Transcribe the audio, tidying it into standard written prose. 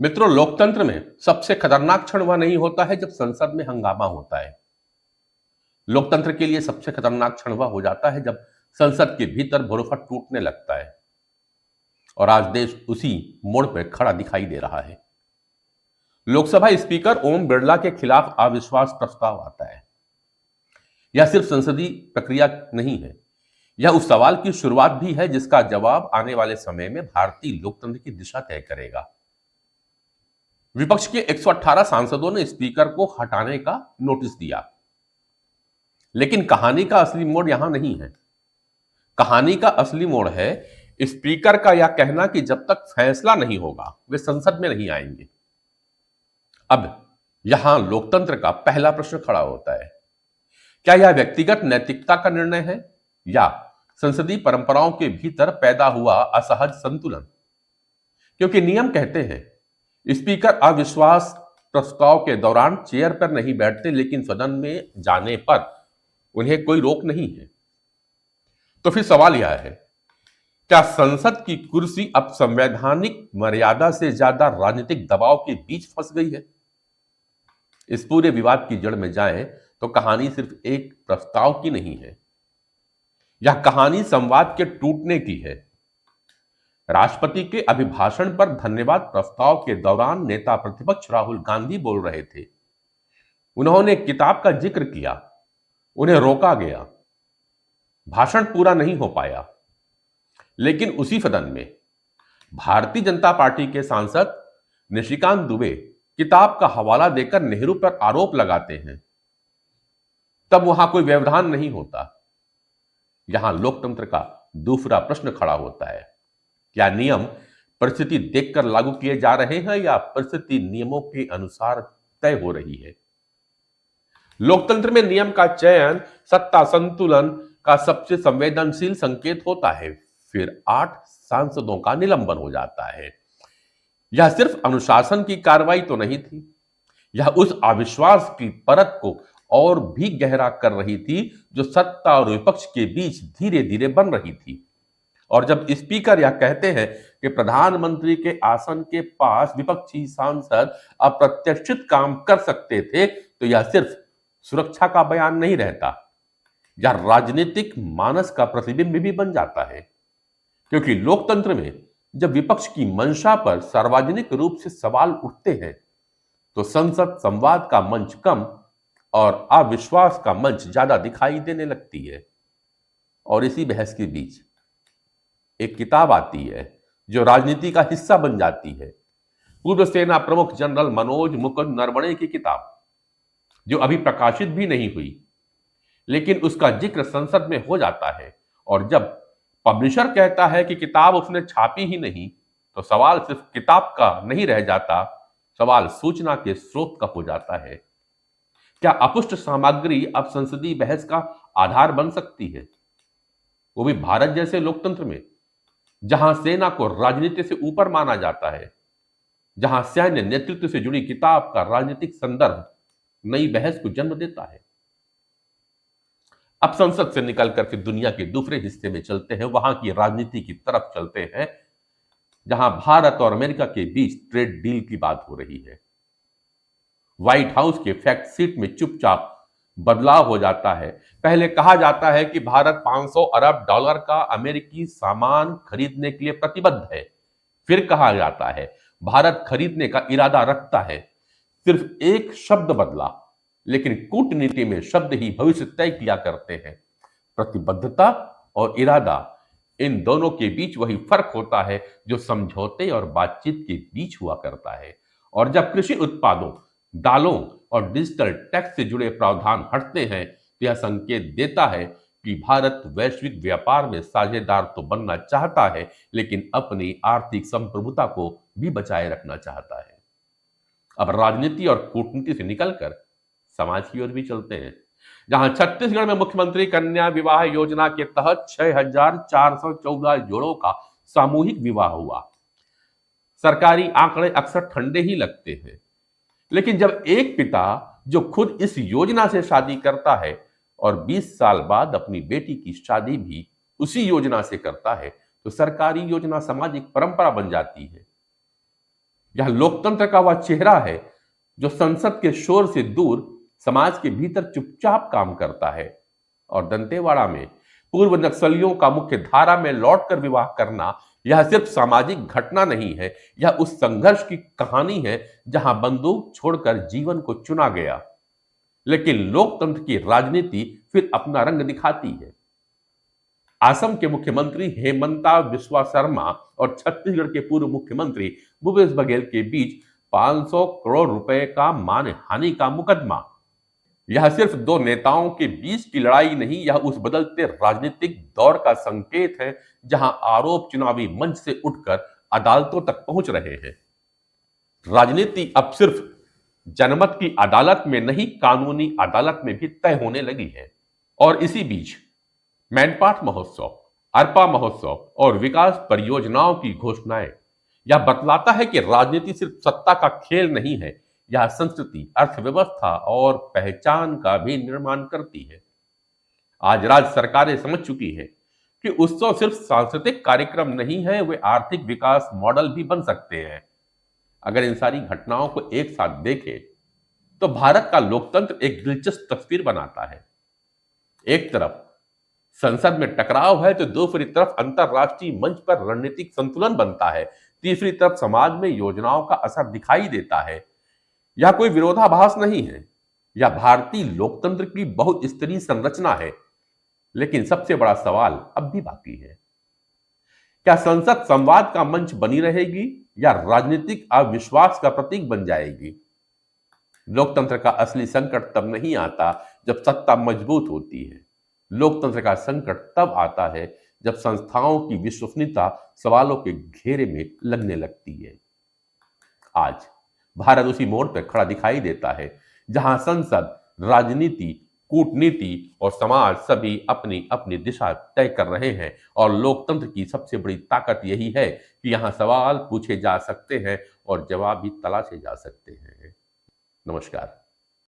मित्रों, लोकतंत्र में सबसे खतरनाक क्षण वह नहीं होता है जब संसद में हंगामा होता है। लोकतंत्र के लिए सबसे खतरनाक क्षण वह हो जाता है जब संसद के भीतर भरोसा टूटने लगता है। और आज देश उसी मोड़ पर खड़ा दिखाई दे रहा है। लोकसभा स्पीकर ओम बिरला के खिलाफ अविश्वास प्रस्ताव आता है। यह सिर्फ संसदीय प्रक्रिया नहीं है, यह उस सवाल की शुरुआत भी है जिसका जवाब आने वाले समय में भारतीय लोकतंत्र की दिशा तय करेगा। विपक्ष के 118 सांसदों ने स्पीकर को हटाने का नोटिस दिया, लेकिन कहानी का असली मोड़ यहां नहीं है। कहानी का असली मोड़ है स्पीकर का यह कहना कि जब तक फैसला नहीं होगा वे संसद में नहीं आएंगे। अब यहां लोकतंत्र का पहला प्रश्न खड़ा होता है, क्या यह व्यक्तिगत नैतिकता का निर्णय है या संसदीय परंपराओं के भीतर पैदा हुआ असहज संतुलन? क्योंकि नियम कहते हैं स्पीकर अविश्वास प्रस्ताव के दौरान चेयर पर नहीं बैठते, लेकिन सदन में जाने पर उन्हें कोई रोक नहीं है। तो फिर सवाल यह है, क्या संसद की कुर्सी अब संवैधानिक मर्यादा से ज्यादा राजनीतिक दबाव के बीच फंस गई है? इस पूरे विवाद की जड़ में जाएं तो कहानी सिर्फ एक प्रस्ताव की नहीं है, यह कहानी संवाद के टूटने की है। राष्ट्रपति के अभिभाषण पर धन्यवाद प्रस्ताव के दौरान नेता प्रतिपक्ष राहुल गांधी बोल रहे थे। उन्होंने किताब का जिक्र किया, उन्हें रोका गया, भाषण पूरा नहीं हो पाया। लेकिन उसी सदन में भारतीय जनता पार्टी के सांसद निशिकांत दुबे किताब का हवाला देकर नेहरू पर आरोप लगाते हैं, तब वहां कोई व्यवधान नहीं होता। यहां लोकतंत्र का दूसरा प्रश्न खड़ा होता है, क्या नियम परिस्थिति देखकर लागू किए जा रहे हैं या परिस्थिति नियमों के अनुसार तय हो रही है? लोकतंत्र में नियम का चयन सत्ता संतुलन का सबसे संवेदनशील संकेत होता है। फिर 8 सांसदों का निलंबन हो जाता है। यह सिर्फ अनुशासन की कार्रवाई तो नहीं थी, यह उस अविश्वास की परत को और भी गहरा कर रही थी जो सत्ता और विपक्ष के बीच धीरे धीरे बन रही थी। और जब स्पीकर यह कहते हैं कि प्रधानमंत्री के आसन के पास विपक्षी सांसद अप्रत्याशित काम कर सकते थे, तो यह सिर्फ सुरक्षा का बयान नहीं रहता, यह राजनीतिक मानस का प्रतिबिंब भी बन जाता है। क्योंकि लोकतंत्र में जब विपक्ष की मंशा पर सार्वजनिक रूप से सवाल उठते हैं, तो संसद संवाद का मंच कम और अविश्वास का मंच ज्यादा दिखाई देने लगती है। और इसी बहस के बीच एक किताब आती है जो राजनीति का हिस्सा बन जाती है। पूर्व सेना प्रमुख जनरल मनोज मुकुंद नरवणे की किताब, जो अभी प्रकाशित भी नहीं हुई, लेकिन उसका जिक्र संसद में हो जाता है। और जब पब्लिशर कहता है कि किताब उसने छापी ही नहीं, तो सवाल सिर्फ किताब का नहीं रह जाता, सवाल सूचना के स्रोत का हो जाता है। क्या अपुष्ट सामग्री अब संसदीय बहस का आधार बन सकती है, वो भी भारत जैसे लोकतंत्र में, जहां सेना को राजनीति से ऊपर माना जाता है, जहां सैन्य नेतृत्व से जुड़ी किताब का राजनीतिक संदर्भ नई बहस को जन्म देता है? अब संसद से निकल करके दुनिया के दूसरे हिस्से में चलते हैं, वहां की राजनीति की तरफ चलते हैं, जहां भारत और अमेरिका के बीच ट्रेड डील की बात हो रही है। व्हाइट हाउस के फैक्ट शीट में चुपचाप बदलाव हो जाता है। पहले कहा जाता है कि भारत 500 अरब डॉलर का अमेरिकी सामान खरीदने के लिए प्रतिबद्ध है। फिर कहा जाता है भारत खरीदने का इरादा रखता है। सिर्फ एक शब्द बदला, लेकिन कूटनीति में शब्द ही भविष्य तय किया करते हैं। प्रतिबद्धता और इरादा, इन दोनों के बीच वही फर्क होता है जो समझौते और बातचीत के बीच हुआ करता है। और जब कृषि उत्पादों, दालों और डिजिटल टैक्स से जुड़े प्रावधान हटते हैं, तो यह संकेत देता है कि भारत वैश्विक व्यापार में साझेदार तो बनना चाहता है, लेकिन अपनी आर्थिक संप्रभुता को भी बचाए रखना चाहता है। अब राजनीति और कूटनीति से निकलकर समाज की ओर भी चलते हैं, जहां छत्तीसगढ़ में मुख्यमंत्री कन्या विवाह योजना के तहत 6,414 जोड़ों का सामूहिक विवाह हुआ। सरकारी आंकड़े अक्सर ठंडे ही लगते हैं, लेकिन जब एक पिता जो खुद इस योजना से शादी करता है और 20 साल बाद अपनी बेटी की शादी भी उसी योजना से करता है, तो सरकारी योजना सामाजिक परंपरा बन जाती है। यह लोकतंत्र का वह चेहरा है जो संसद के शोर से दूर समाज के भीतर चुपचाप काम करता है। और दंतेवाड़ा में पूर्व नक्सलियों का मुख्य धारा में लौटकर विवाह करना यह सिर्फ सामाजिक घटना नहीं है, यह उस संघर्ष की कहानी है जहां बंदूक छोड़कर जीवन को चुना गया। लेकिन लोकतंत्र की राजनीति फिर अपना रंग दिखाती है। असम के मुख्यमंत्री हेमंता बिस्वा शर्मा और छत्तीसगढ़ के पूर्व मुख्यमंत्री भूपेश बघेल के बीच 500 करोड़ रुपए का मानहानि का मुकदमा। यह सिर्फ दो नेताओं के बीच की लड़ाई नहीं, यह उस बदलते राजनीतिक दौर का संकेत है जहां आरोप चुनावी मंच से उठकर अदालतों तक पहुंच रहे हैं। राजनीति अब सिर्फ जनमत की अदालत में नहीं, कानूनी अदालत में भी तय होने लगी है। और इसी बीच मैनपाट महोत्सव, अरपा महोत्सव और विकास परियोजनाओं की घोषणाएं यह बतलाता है कि राजनीति सिर्फ सत्ता का खेल नहीं है, यह संस्कृति, अर्थव्यवस्था और पहचान का भी निर्माण करती है। आज राज्य सरकारें समझ चुकी है कि उत्सव सिर्फ सांस्कृतिक कार्यक्रम नहीं है, वे आर्थिक विकास मॉडल भी बन सकते हैं। अगर इन सारी घटनाओं को एक साथ देखें तो भारत का लोकतंत्र एक दिलचस्प तस्वीर बनाता है। एक तरफ संसद में टकराव है तो दूसरी तरफ अंतरराष्ट्रीय मंच पर रणनीतिक संतुलन बनता है, तीसरी तरफ समाज में योजनाओं का असर दिखाई देता है। यह कोई विरोधाभास नहीं है, यह भारतीय लोकतंत्र की बहुस्तरीय संरचना है। लेकिन सबसे बड़ा सवाल अब भी बाकी है, क्या संसद संवाद का मंच बनी रहेगी या राजनीतिक अविश्वास का प्रतीक बन जाएगी? लोकतंत्र का असली संकट तब नहीं आता जब सत्ता मजबूत होती है। लोकतंत्र का संकट तब आता है जब संस्थाओं की विश्वसनीयता सवालों के घेरे में लगने लगती है। आज भारत उसी मोड़ पर खड़ा दिखाई देता है जहां संसद, राजनीति, कूटनीति और समाज सभी अपनी अपनी दिशा तय कर रहे हैं। और लोकतंत्र की सबसे बड़ी ताकत यही है कि यहां सवाल पूछे जा सकते हैं और जवाब भी तलाशे जा सकते हैं। नमस्कार।